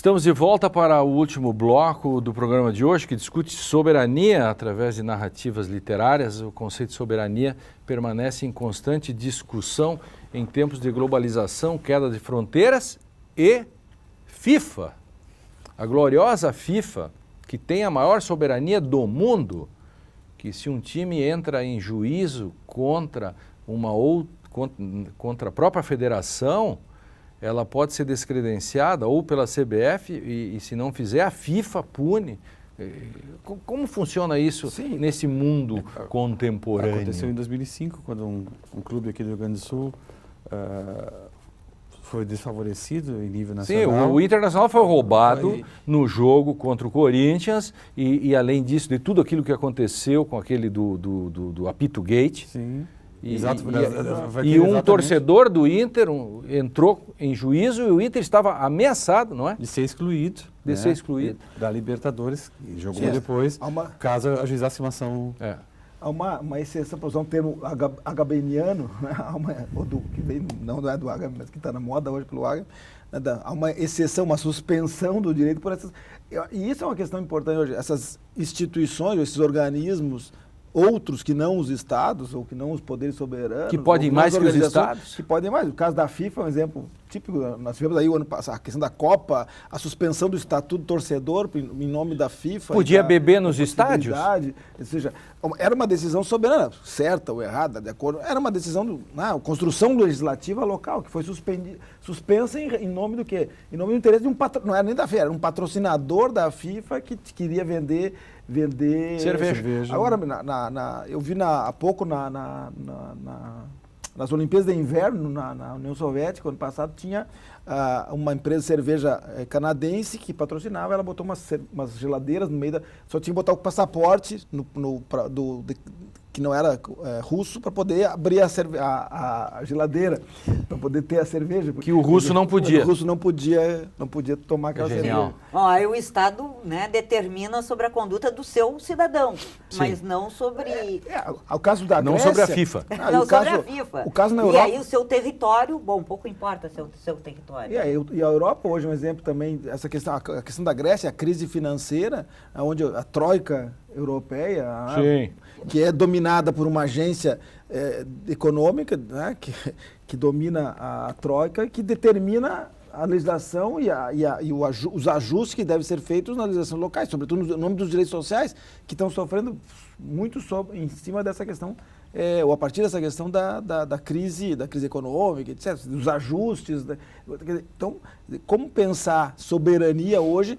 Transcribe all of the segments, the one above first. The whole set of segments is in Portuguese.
Estamos de volta para o último bloco do programa de hoje, que discute soberania através de narrativas literárias. O conceito de soberania permanece em constante discussão em tempos de globalização, queda de fronteiras e FIFA. A gloriosa FIFA, que tem a maior soberania do mundo, que se um time entra em juízo contra contra a própria federação, ela pode ser descredenciada ou pela CBF e se não fizer, a FIFA pune. Como funciona isso nesse mundo contemporâneo? Aconteceu em 2005, quando um clube aqui do Rio Grande do Sul foi desfavorecido em nível nacional. Sim, o Internacional foi roubado no jogo contra o Corinthians e além disso, de tudo aquilo que aconteceu com aquele do Apito Gate. Sim. Exato, e um torcedor do Inter entrou em juízo e o Inter estava ameaçado, não é? De ser excluído. De ser excluído. Da Libertadores, e jogou depois, caso ajuizasse uma ação. Há uma exceção, para usar um termo agabeniano, né? Que vem, não é do Agab, mas que está na moda hoje pelo Agab, há uma exceção, uma suspensão do direito por essas... E isso é uma questão importante hoje. Essas instituições, esses organismos, outros que não os estados, ou que não os poderes soberanos... Que podem mais que os estados? Que podem mais. O caso da FIFA é um exemplo típico. Nós tivemos aí o ano passado a questão da Copa, a suspensão do estatuto do torcedor em nome da FIFA. Podia beber nos estádios? Ou seja, era uma decisão soberana, certa ou errada, de acordo. Era uma decisão, construção legislativa local, que foi suspensa em nome do quê? Em nome do interesse de não era nem da FIFA, era um patrocinador da FIFA que queria vender cerveja. Agora, eu vi há pouco nas Olimpíadas de Inverno, na União Soviética, ano passado, tinha uma empresa de cerveja canadense que patrocinava, ela botou umas geladeiras no meio só tinha que botar o passaporte que não era russo, para poder abrir a geladeira, para poder ter a cerveja. Que o russo não podia. O russo não podia tomar aquela cerveja. Bom, aí o Estado, determina sobre a conduta do seu cidadão, mas não sobre... O caso da Grécia... Não sobre a FIFA. Não sobre a FIFA. O caso na Europa... E aí o seu território, pouco importa seu território. E a Europa hoje é um exemplo também, a questão da Grécia, a crise financeira, onde a troika europeia, que é dominada por uma agência econômica, que domina a troika, que determina a legislação e os ajustes que devem ser feitos nas legislações locais, sobretudo no nome dos direitos sociais, que estão sofrendo muito em cima dessa questão, ou a partir dessa questão da crise econômica, etc., dos ajustes. Então, como pensar soberania hoje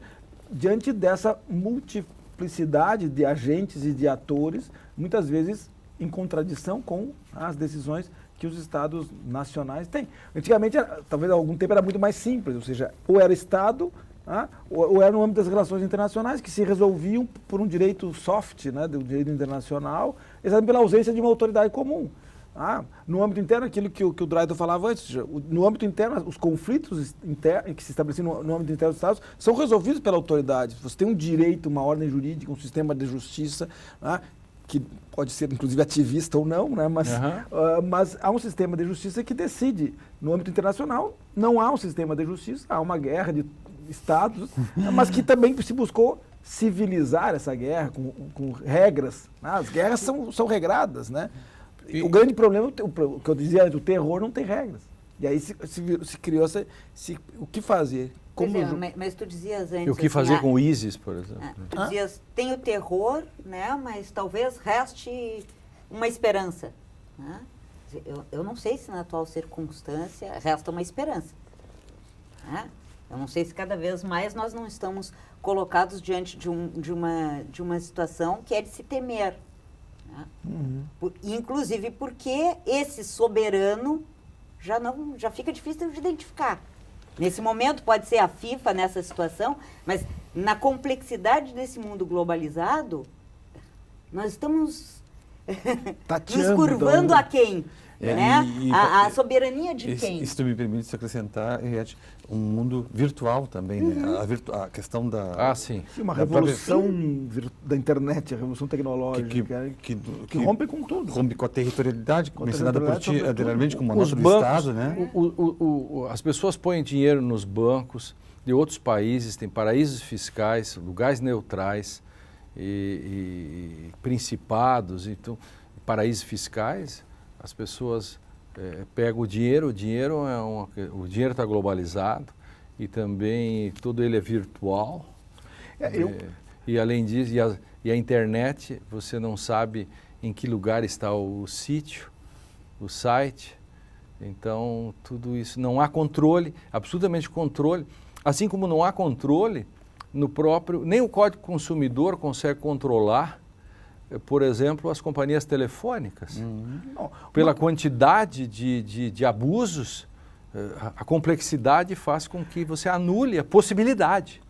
diante dessa multiplicidade de agentes e de atores, muitas vezes em contradição com as decisões que os estados nacionais têm. Antigamente, talvez há algum tempo, era muito mais simples, ou seja, ou era Estado, ou era no âmbito das relações internacionais, que se resolviam por um direito soft, do direito internacional, exatamente pela ausência de uma autoridade comum. No âmbito interno, aquilo que o Drayton falava antes, no âmbito interno, os conflitos que se estabeleciam no âmbito interno dos Estados são resolvidos pela autoridade. Você tem um direito, uma ordem jurídica, um sistema de justiça, que pode ser inclusive ativista ou não, mas há um sistema de justiça que decide. No âmbito internacional, não há um sistema de justiça, há uma guerra de estados, mas que também se buscou civilizar essa guerra com regras. As guerras são regradas, O grande problema, o que eu dizia antes, o terror não tem regras. E aí se criou o que fazer. Mas tu dizias antes... E o que fazer com o ISIS, por exemplo? Tu dizias, tem o terror, mas talvez reste uma esperança. Eu não sei se na atual circunstância resta uma esperança. Eu não sei se cada vez mais nós não estamos colocados diante de uma situação que é de se temer. Inclusive porque esse soberano já fica difícil de identificar. Nesse momento pode ser a FIFA nessa situação, mas na complexidade desse mundo globalizado, nós estamos nos curvando a quem? A soberania de quem? Isso me permite acrescentar, um mundo virtual também, a questão da... Sim, uma revolução da internet, a revolução tecnológica, que rompe com tudo. Rompe com a territorialidade, mencionada por ti anteriormente como a nota do Estado, As pessoas põem dinheiro nos bancos, de outros países, tem paraísos fiscais, lugares neutrais e principados, então, paraísos fiscais, as pessoas pegam o dinheiro está globalizado e também todo ele é virtual. E além disso, e a internet, você não sabe em que lugar está o sítio, o site. Então, tudo isso, não há controle, absolutamente controle. Assim como não há controle no próprio, nem o Código Consumidor consegue controlar, por exemplo, as companhias telefônicas. Pela quantidade de abusos, a complexidade faz com que você anule a possibilidade.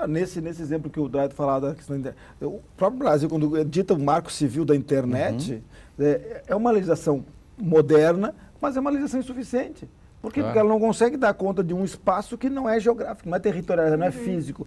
Nesse exemplo que o Draito falava da questão da internet, o próprio Brasil, quando dita o marco civil da internet, é uma legislação moderna, mas é uma legislação insuficiente. Por quê? Porque ela não consegue dar conta de um espaço que não é geográfico, não é territorial, não é físico.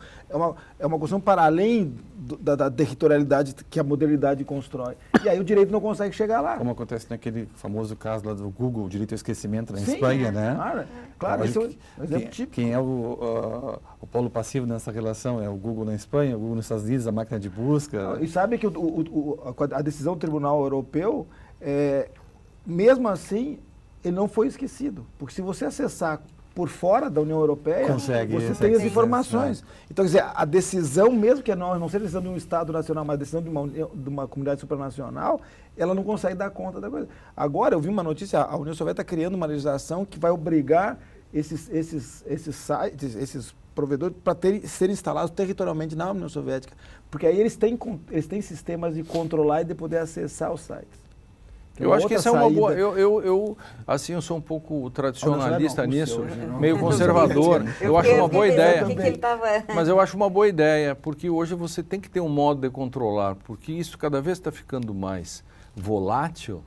É uma questão para além da territorialidade que a modernidade constrói. E aí o direito não consegue chegar lá. Como acontece naquele famoso caso lá do Google, o direito ao esquecimento na Espanha, né? Claro, esse é um exemplo típico. Quem é o polo passivo nessa relação? É o Google na Espanha, o Google nos Estados Unidos, a máquina de busca. E sabe que a decisão do Tribunal Europeu, mesmo assim, ele não foi esquecido. Porque se você acessar por fora da União Europeia, você tem as informações. Então, quer dizer, a decisão, mesmo que não seja decisão de um Estado nacional, mas a decisão de uma comunidade supranacional, ela não consegue dar conta da coisa. Agora, eu vi uma notícia, a União Soviética está criando uma legislação que vai obrigar esses sites, esses provedores, para serem instalados territorialmente na União Soviética. Porque aí eles têm sistemas de controlar e de poder acessar os sites. Eu acho que isso é uma boa. Eu sou um pouco tradicionalista nisso, meio conservador. Eu acho uma boa ideia. Mas eu acho uma boa ideia, porque hoje você tem que ter um modo de controlar, porque isso cada vez está ficando mais volátil,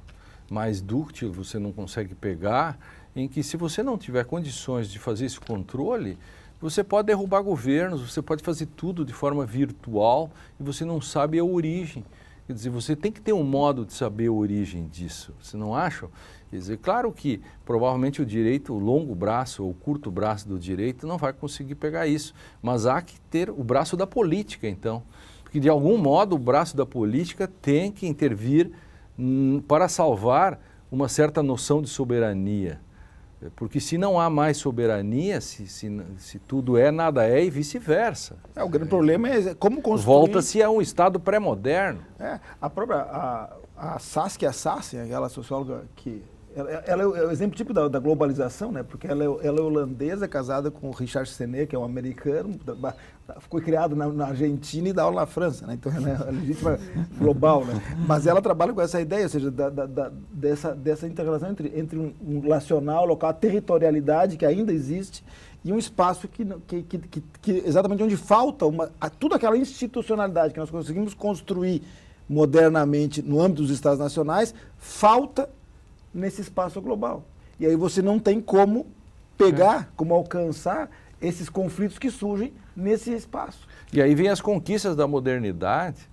mais dúctil, você não consegue pegar, em que se você não tiver condições de fazer esse controle, você pode derrubar governos, você pode fazer tudo de forma virtual e você não sabe a origem. Quer dizer, você tem que ter um modo de saber a origem disso, você não acha? Quer dizer, claro que provavelmente o direito, o longo braço ou o curto braço do direito não vai conseguir pegar isso, mas há que ter o braço da política, então. Porque de algum modo o braço da política tem que intervir para salvar uma certa noção de soberania. Porque se não há mais soberania, se tudo é, nada é e vice-versa. O grande problema é como construir... Volta-se a um Estado pré-moderno. A própria a Saskia Sassen, aquela socióloga que... Ela é o exemplo típico da globalização, né? Porque ela é holandesa, casada com o Richard Senet, que é um americano, foi criado na Argentina e dá aula na França, né? Então ela é legítima global, né? Mas ela trabalha com essa ideia, ou seja, dessa interrelação entre um nacional, local, a territorialidade que ainda existe e um espaço que exatamente onde falta toda aquela institucionalidade que nós conseguimos construir modernamente no âmbito dos Estados nacionais, falta nesse espaço global. E aí você não tem como pegar, como alcançar esses conflitos que surgem nesse espaço. E aí vem as conquistas da modernidade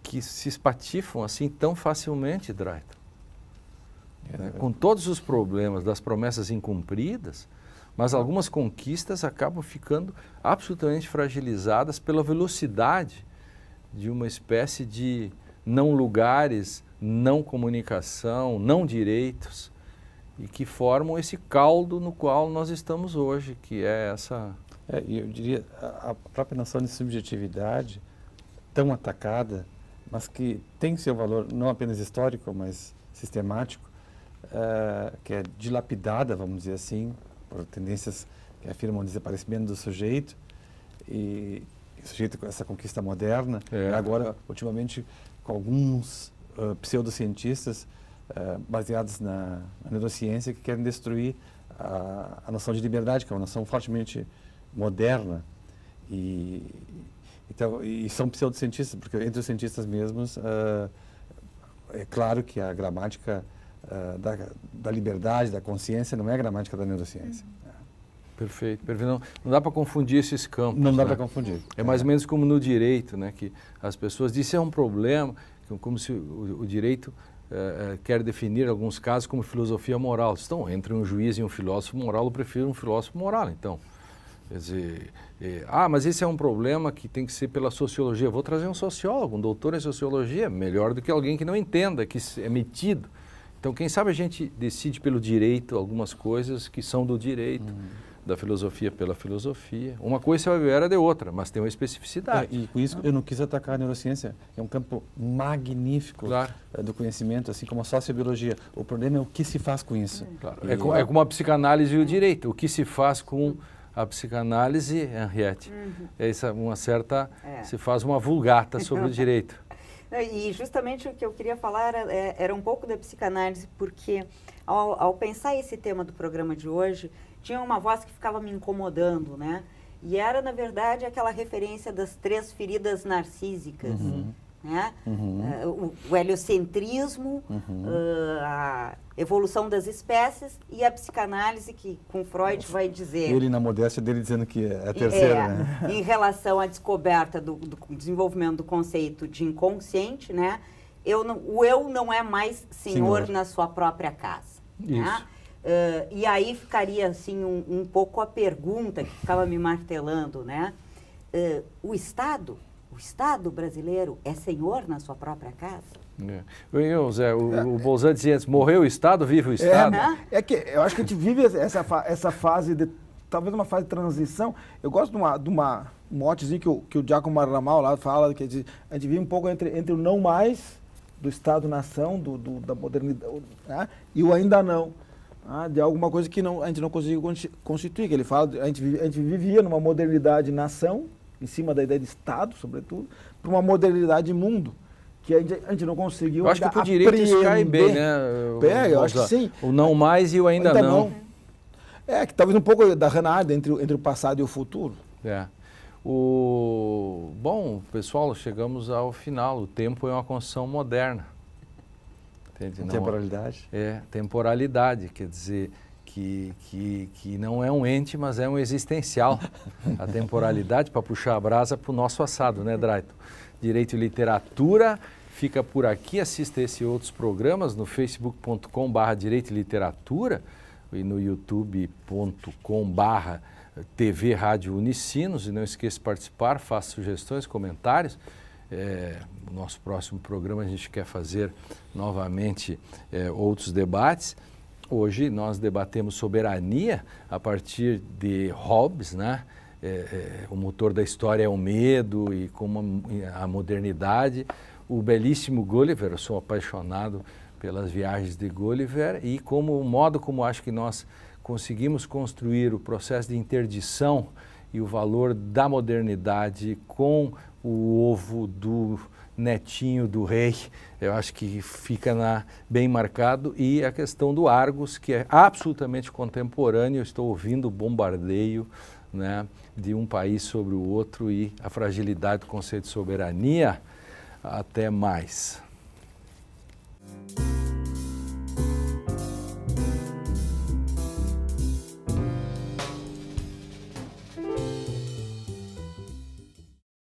que se espatifam assim tão facilmente, Draito. Com todos os problemas das promessas incumpridas, mas algumas conquistas acabam ficando absolutamente fragilizadas pela velocidade de uma espécie de não lugares, não comunicação, não direitos, e que formam esse caldo no qual nós estamos hoje, que é essa... eu diria, a própria noção de subjetividade, tão atacada, mas que tem seu valor não apenas histórico, mas sistemático, que é dilapidada, vamos dizer assim, por tendências que afirmam o desaparecimento do sujeito, e o sujeito com essa conquista moderna, e agora, ultimamente, com alguns pseudocientistas baseados na neurociência que querem destruir a noção de liberdade, que é uma noção fortemente moderna. E são pseudocientistas, porque entre os cientistas mesmos, é claro que a gramática da liberdade, da consciência, não é a gramática da neurociência. Perfeito. Não dá para confundir esses campos. Não dá para confundir. É mais ou menos como no direito, né, que as pessoas dizem que é um problema, como se o direito quer definir alguns casos como filosofia moral. Então, entre um juiz e um filósofo moral, eu prefiro um filósofo moral, então. Quer dizer, mas esse é um problema que tem que ser pela sociologia. Vou trazer um sociólogo, um doutor em sociologia, melhor do que alguém que não entenda, que é metido. Então, quem sabe a gente decide pelo direito algumas coisas que são do direito, da filosofia pela filosofia. Uma coisa é de outra, mas tem uma especificidade. E com isso eu não quis atacar a neurociência, é um campo magnífico do conhecimento, assim como a sociobiologia. O problema é o que se faz com isso. Claro. É como a psicanálise e o direito. O que se faz com a psicanálise, Henriette? É uma certa... Se faz uma vulgata sobre o direito. E justamente o que eu queria falar era um pouco da psicanálise, porque ao pensar esse tema do programa de hoje, tinha uma voz que ficava me incomodando, né? E era, na verdade, aquela referência das 3 feridas narcísicas, né? O heliocentrismo, a evolução das espécies e a psicanálise, que com Freud vai dizer... Ele, na modéstia dele, dizendo que é a terceira, né? Em relação à descoberta do desenvolvimento do conceito de inconsciente, né? O eu não é mais senhor na sua própria casa. Isso. Né? E aí ficaria assim um pouco a pergunta que ficava me martelando, né? O Estado brasileiro é senhor na sua própria casa? Zé, o Bolzan dizia antes, morreu o Estado, vive o Estado. É que eu acho que a gente vive essa fase, talvez uma fase de transição. Eu gosto de um motezinho que o Giacomo Marramal lá fala, que a gente vive um pouco entre o não mais do Estado-nação, da modernidade, né? E o ainda não. De alguma coisa que a gente não conseguiu constituir, que ele fala, a gente vivia numa modernidade nação, em cima da ideia de Estado, sobretudo, para uma modernidade mundo, que a gente não conseguiu. Eu acho que para o direito isso cai bem, né? Eu acho que sim. O não mais e o ainda não. Que talvez um pouco da Renard entre o passado e o futuro. Bom, pessoal, chegamos ao final. O tempo é uma construção moderna. Temporalidade. Temporalidade, quer dizer que não é um ente, mas é um existencial. A temporalidade para puxar a brasa para o nosso assado, né, Drayton? Direito e Literatura fica por aqui. Assista esse e outros programas no facebook.com/Direito e Literatura e no youtube.com/TV Rádio Unicinos. E não esqueça de participar, faça sugestões, comentários. O nosso próximo programa a gente quer fazer novamente outros debates. Hoje nós debatemos soberania a partir de Hobbes, né? O motor da história é o medo e como a modernidade. O belíssimo Gulliver, eu sou apaixonado pelas viagens de Gulliver e o modo como acho que nós conseguimos construir o processo de interdição e o valor da modernidade com o ovo do netinho do rei, eu acho que fica bem marcado. E a questão do Argos, que é absolutamente contemporâneo. Eu estou ouvindo o bombardeio, né, de um país sobre o outro e a fragilidade do conceito de soberania. Até mais.